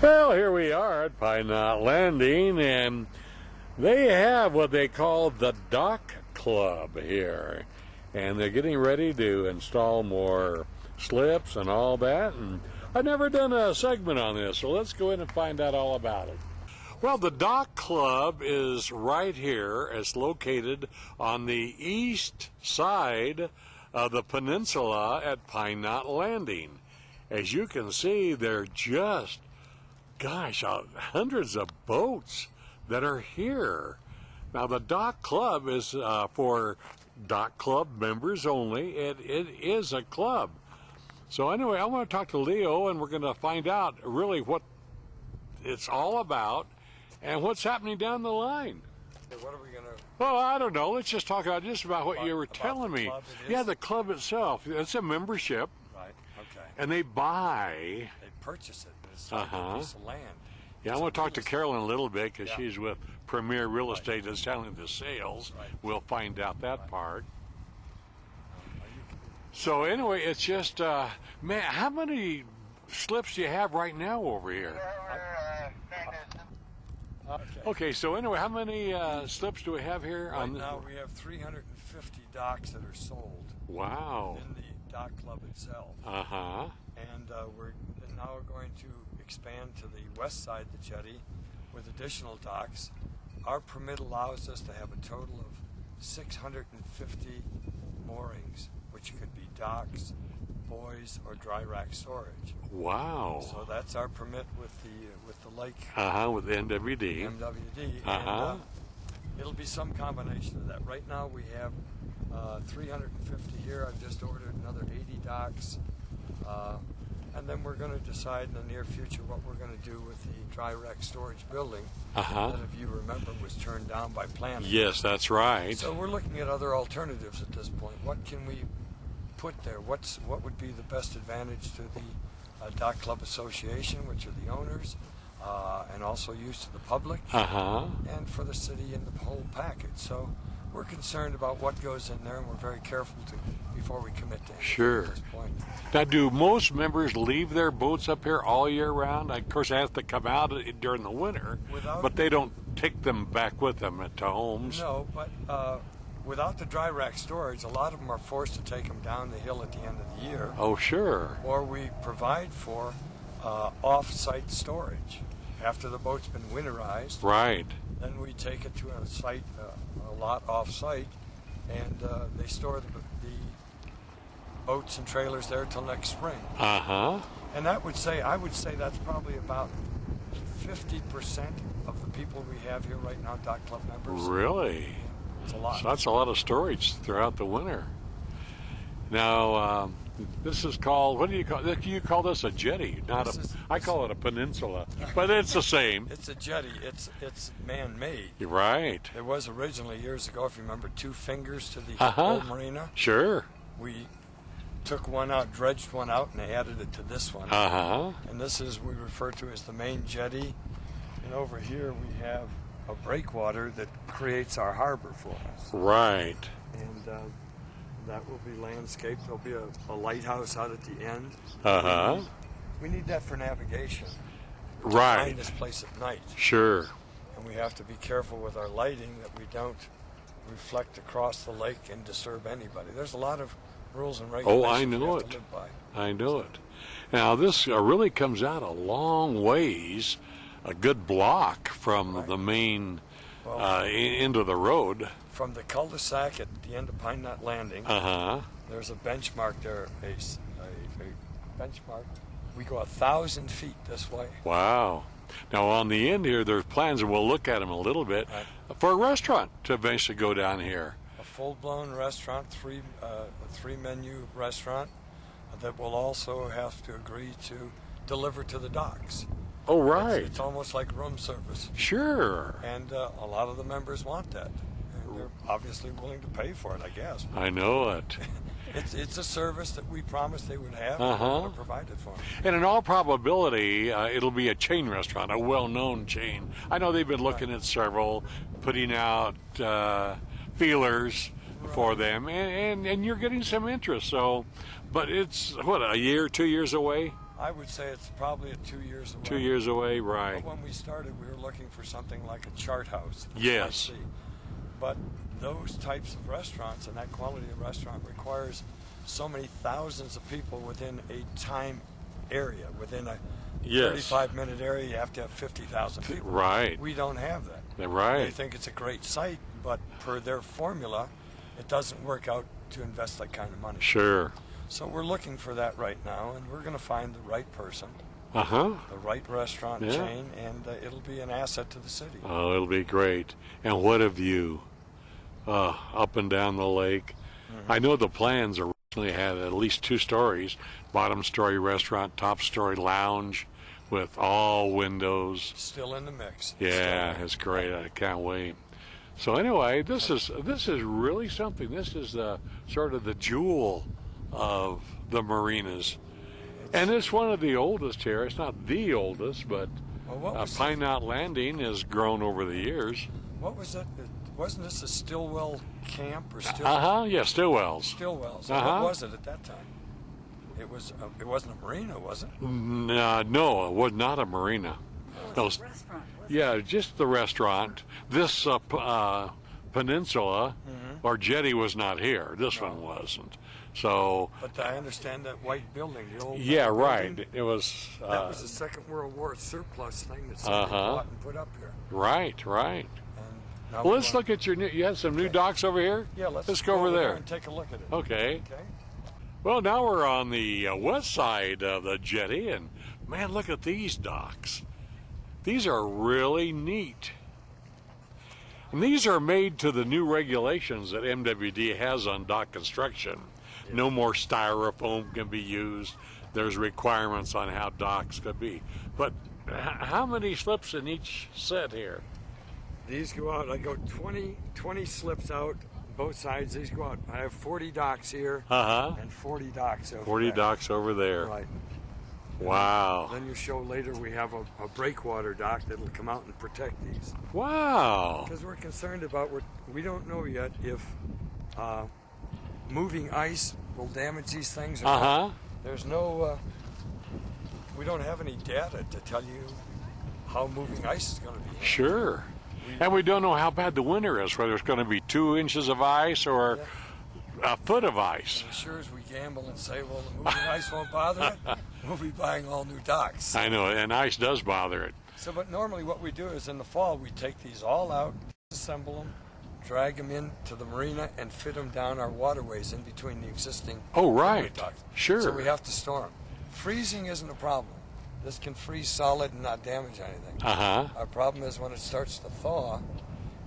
Well, here we are at Pine Knot Landing, and they have what they call the DockClub here. And they're getting ready to install more slips and all that. And I've never done a segment on this, so let's go in and find out all about it. Well, the DockClub is right here. It's located on the east side of the peninsula at Pine Knot Landing. As you can see, they're just hundreds of boats that are here. Now, the DockClub is for DockClub members only. It is a club. So anyway, I want to talk to Leo, and we're going to find out really what it's all about and what's happening down the line. So what are we going to... Well, I don't know. Let's just talk about what you were telling me. Yeah, the club itself. It's a membership. Right, okay. And they buy... They purchase it. It's like a piece of land. Yeah, I want to talk to Carolyn a little bit because she's with Premier Real Estate that's handling the sales. Right. We'll find out that part. So anyway, it's just, man, how many slips do you have right now over here? Okay, so anyway, how many slips do we have here? Right now we have 350 docks that are sold. Wow. In the DockClub itself. Uh-huh. And we're now going to expand to the west side of the jetty with additional docks. Our permit allows us to have a total of 650 moorings, which could be docks, buoys, or dry rack storage. Wow. So that's our permit with the lake. With MWD. MWD. And it'll be some combination of that. Right now we have 350 here. I've just ordered another 80 docks. And then we're going to decide in the near future what we're going to do with the dry rack storage building that, if you remember, was turned down by planning. Yes, that's right. So we're looking at other alternatives at this point. What can we put there? What would be the best advantage to the DockClub Association, which are the owners, and also used to the public, and for the city and the whole package. So we're concerned about what goes in there, and we're very careful before we commit to anything at this point. Now, do most members leave their boats up here all year round? Of course, they have to come out during the winter, but they don't take them back with them to homes. No, but without the dry rack storage, a lot of them are forced to take them down the hill at the end of the year. Oh, sure. Or we provide for off-site storage. After the boat's been winterized, right, then we take it to a site, a lot off-site, and they store the boats and trailers there till next spring. And I would say that's probably about 50% of the people we have here right now, DockClub members. Really? It's a lot. So that's a lot of storage throughout the winter. Now, this is called, what do you call it? You call this a jetty, I call it a peninsula, but it's the same. It's a jetty. It's man-made. You're right. There was originally, years ago, if you remember, 2 fingers to the old marina. Sure. We took one out, dredged one out, and added it to this one. And this is, we refer to as the main jetty. And over here we have a breakwater that creates our harbor for us. Right. And that will be landscaped. There'll be a lighthouse out at the end. We need that for navigation. Right. To find this place at night. Sure. And we have to be careful with our lighting that we don't reflect across the lake and disturb anybody. There's a lot of rules and regulations. Oh, I know it. I know it. Now, this really comes out a long ways, a good block from the main into the road. From the cul-de-sac at the end of Pine Knot Landing, there's a benchmark there, a benchmark. We go 1,000 feet this way. Wow. Now, on the end here, there's plans, and we'll look at them a little bit, for a restaurant to eventually go down here. A full-blown restaurant, a three-menu restaurant that will also have to agree to deliver to the docks. Oh, right. It's almost like room service. Sure. And a lot of the members want that. And they're obviously willing to pay for it, I guess. I know it. It's a service that we promised they would have, and we're going to provide it for them. And in all probability, it'll be a chain restaurant, a well-known chain. I know they've been looking at several, putting out feelers for them, and you're getting some interest. So, but it's, what, a year, 2 years away? I would say it's probably 2 years away. 2 years away, right. But when we started, we were looking for something like a chart house. Yes. But those types of restaurants and that quality of restaurant requires so many thousands of people within a time area. Within a 35-minute area, you have to have 50,000 people. Right. We don't have that. Right. They think it's a great site, but per their formula, it doesn't work out to invest that kind of money. Sure. So we're looking for that right now, and we're going to find the right person, Uh-huh. the right restaurant chain, and it'll be an asset to the city. Oh, it'll be great. And what a view. Up and down the lake. Mm-hmm. I know the plans originally had at least 2 stories, bottom story restaurant, top story lounge with all windows. Still in the mix. Yeah, it's great. I can't wait. So anyway, this is really something. This is sort of the jewel of the marinas. And it's one of the oldest here. It's not the oldest, but Pine Knot Landing has grown over the years. What was that? Wasn't this a Stillwell camp or Stillwell? Uh-huh, yeah, Stillwell's. Stillwell's. Uh-huh. What was it at that time? It wasn't a marina, was it? No, it was not a marina. It was a restaurant, wasn't Yeah, just the restaurant. This peninsula or jetty was not here. This one wasn't. So. But I understand that white building, the old. Yeah, right. building, It was. that was the Second World War surplus thing that somebody bought and put up here. Right, right. And now Well, let's look at your new. You have some new docks over here. Yeah, let's go over there and take a look at it. Okay. Okay. Well, now we're on the west side of the jetty, and man, look at these docks. These are really neat. And these are made to the new regulations that MWD has on dock construction. Yeah. No more styrofoam can be used. There's requirements on how docks could be. But how many slips in each set here? These go out, I go 20 slips out, both sides. These go out. I have 40 docks here and 40 docks over 40 there. docks over there. Right. Wow. Then you show later we have a breakwater dock that'll come out and protect these. Wow. Because we're concerned about, we don't know yet if moving ice will damage these things or not. There's no, we don't have any data to tell you how moving ice is going to be handled. Sure. And we don't know how bad the winter is, whether it's going to be 2 inches of ice or a foot of ice. And as sure as we gamble and say, well, the moving ice won't bother it, we'll be buying all new docks. I know, and ice does bother it. So, but normally what we do is in the fall, we take these all out, assemble them, drag them into the marina, and fit them down our waterways in between the existing docks. Sure. So we have to store them. Freezing isn't a problem. This can freeze solid and not damage anything. Our problem is when it starts to thaw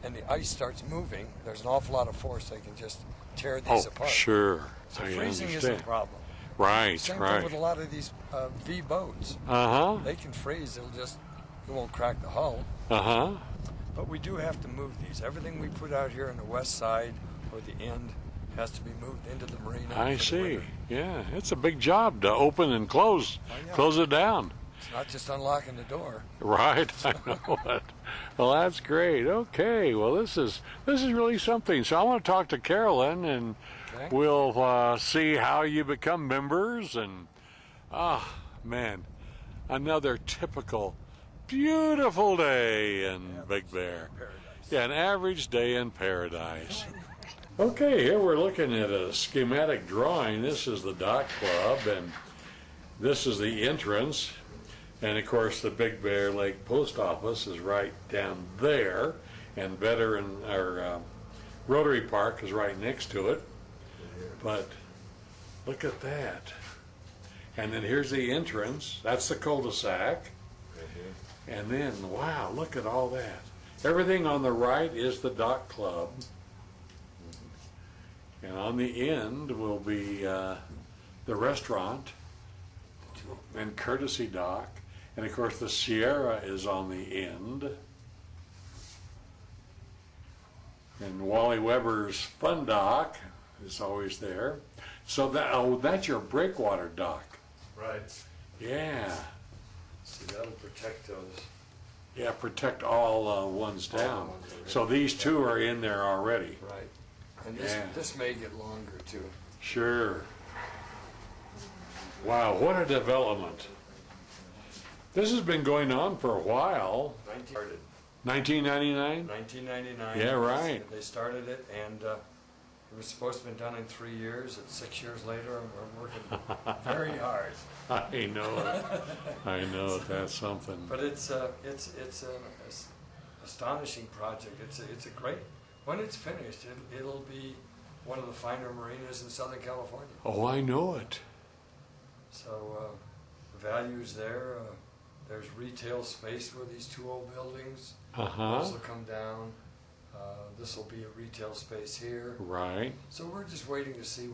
and the ice starts moving, there's an awful lot of force they can just tear these apart. Sure. So freezing isn't a problem. Right, Same right. thing with a lot of these V boats. They can freeze, it won't crack the hull. But we do have to move these. Everything we put out here on the west side or the end has to be moved into the marina. I see. Yeah, it's a big job to open and close it down. It's not just unlocking the door. Right, I know it. Well, that's great. Okay, well, this is really something. So I want to talk to Carolyn, and we'll see how you become members. And man, another typical beautiful day in Big Bear. Yeah, an average day in paradise. Okay, here we're looking at a schematic drawing. This is the DockClub, and this is the entrance. And of course, the Big Bear Lake Post Office is right down there, and Rotary Park is right next to it. But look at that. And then here's the entrance. That's the cul-de-sac. And then, wow, look at all that. Everything on the right is the DockClub. And on the end will be the restaurant and courtesy dock. And of course the Sierra is on the end. And Wally Weber's Fun Dock is always there. So that's your breakwater dock. Right. Yeah. See, that'll protect those. Yeah, protect all ones down. So these 2 are in there already. Right. And this may get longer too. Sure. Wow, what a development. This has been going on for a while. 1999? 1999. Yeah, right. They started it, and it was supposed to have been done in 3 years. It's 6 years later, and we're working very hard. I know it. I know it. That's something. But it's an astonishing project. It's a great. When it's finished, it'll be one of the finer marinas in Southern California. Oh, I know it. So the value's there. There's retail space with these two old buildings. Those will come down. This will be a retail space here. Right. So we're just waiting to see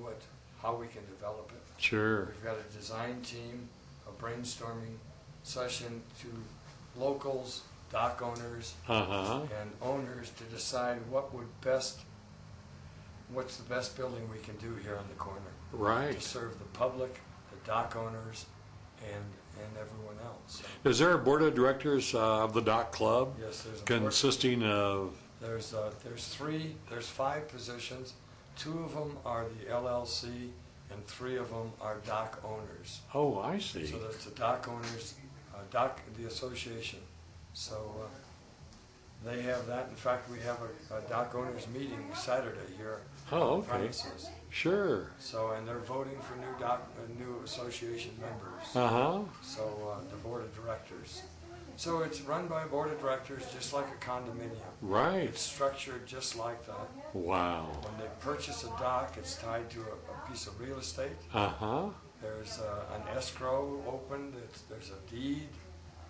how we can develop it. Sure. We've got a design team, a brainstorming session to locals, dock owners, and owners to decide what's the best building we can do here on the corner. Right. To serve the public, the dock owners, and everyone else. Is there a board of directors of the Dock Club? Yes, there's a consisting of. There's 5 positions. 2 of them are the LLC, and 3 of them are dock owners. Oh, I see. So that's the dock owners, the association. So they have that. In fact, we have a dock owners meeting Saturday here. Oh, on the okay. premises. Sure. So, and they're voting for new association members. So the board of directors. So it's run by a board of directors, just like a condominium. Right. It's structured just like that. Wow. When they purchase a dock, it's tied to a piece of real estate. There's an escrow opened. There's a deed.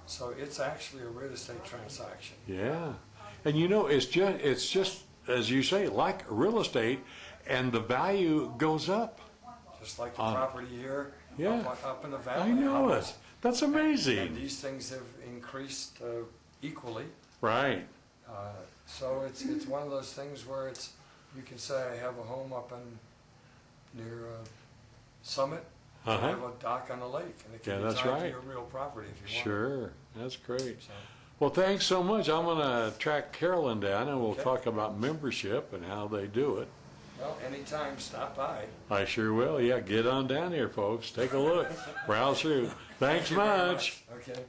So it's actually a real estate transaction. Yeah. And it's just as you say, like real estate, and the value goes up. Just like the property here, yeah. up in the valley. I know it. That's amazing. And these things have increased equally. Right. So it's one of those things where you can say I have a home up near Summit. I have a dock on the lake, and it can be tied to your real property if you want. Sure, that's great. So, well, thanks so much. I'm going to track Carolyn down, and we'll talk about membership and how they do it. Well, anytime, stop by. I sure will. Yeah, get on down here, folks. Take a look. Browse through. Thanks much. Okay.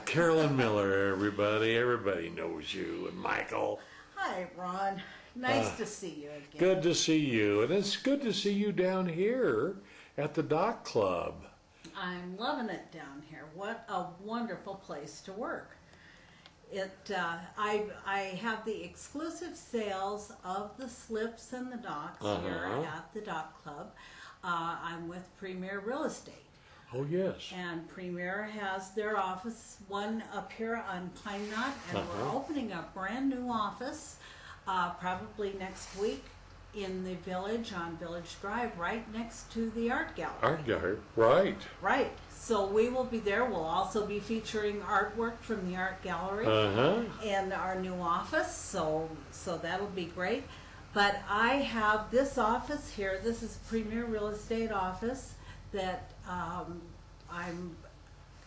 Carolyn Miller, everybody. Everybody knows you. And Michael. Hi, Ron. Nice to see you again. Good to see you. And it's good to see you down here at the Dock Club. I'm loving it down here. What a wonderful place to work. I have the exclusive sales of the slips and the docks here at the Dock Club. I'm with Premier Real Estate. Oh, yes. And Premier has their office, one up here on Pine Knot, and we're opening a brand new office probably next week in the village on Village Drive, right next to the art gallery. Art gallery, right. Right. So we will be there. We'll also be featuring artwork from the art gallery in our new office. So that'll be great. But I have this office here. This is Premier Real Estate office that I'm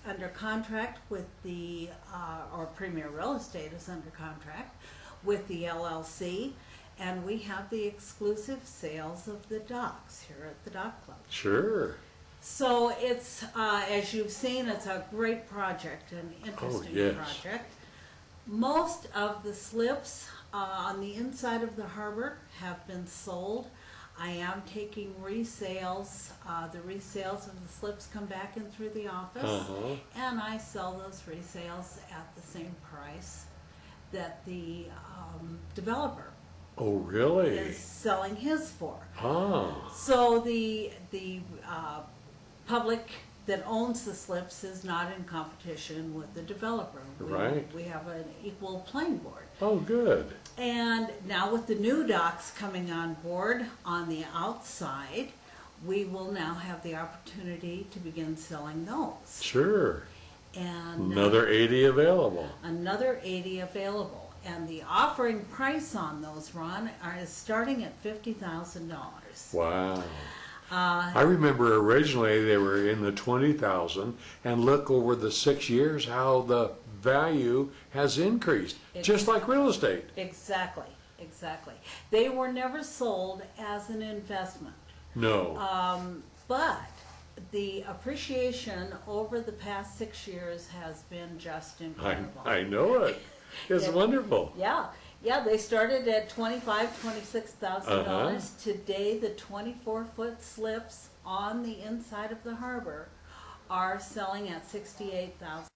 under contract with or Premier Real Estate is under contract with the LLC. And we have the exclusive sales of the docks here at the Dock Club. Sure. So it's, as you've seen, it's a great project, an interesting project. Most of the slips on the inside of the harbor have been sold. I am taking resales. The resales of the slips come back in through the office, and I sell those resales at the same price that the developer is selling his for. So the public that owns the slips is not in competition with the developer. We have an equal playing board. Oh, good. And now with the new docks coming on board on the outside, we will now have the opportunity to begin selling those. Sure. And another 80 available. Another 80 available. And the offering price on those, Ron, is starting at $50,000. Wow. I remember originally they were in the 20,000, and look over the 6 years how the value has increased, just like real estate. Exactly. They were never sold as an investment. No. But the appreciation over the past 6 years has been just incredible. I know it. It's Yeah. wonderful. Yeah, yeah. They started at $26,000. Today, the 24-foot slips on the inside of the harbor are selling at $68,000.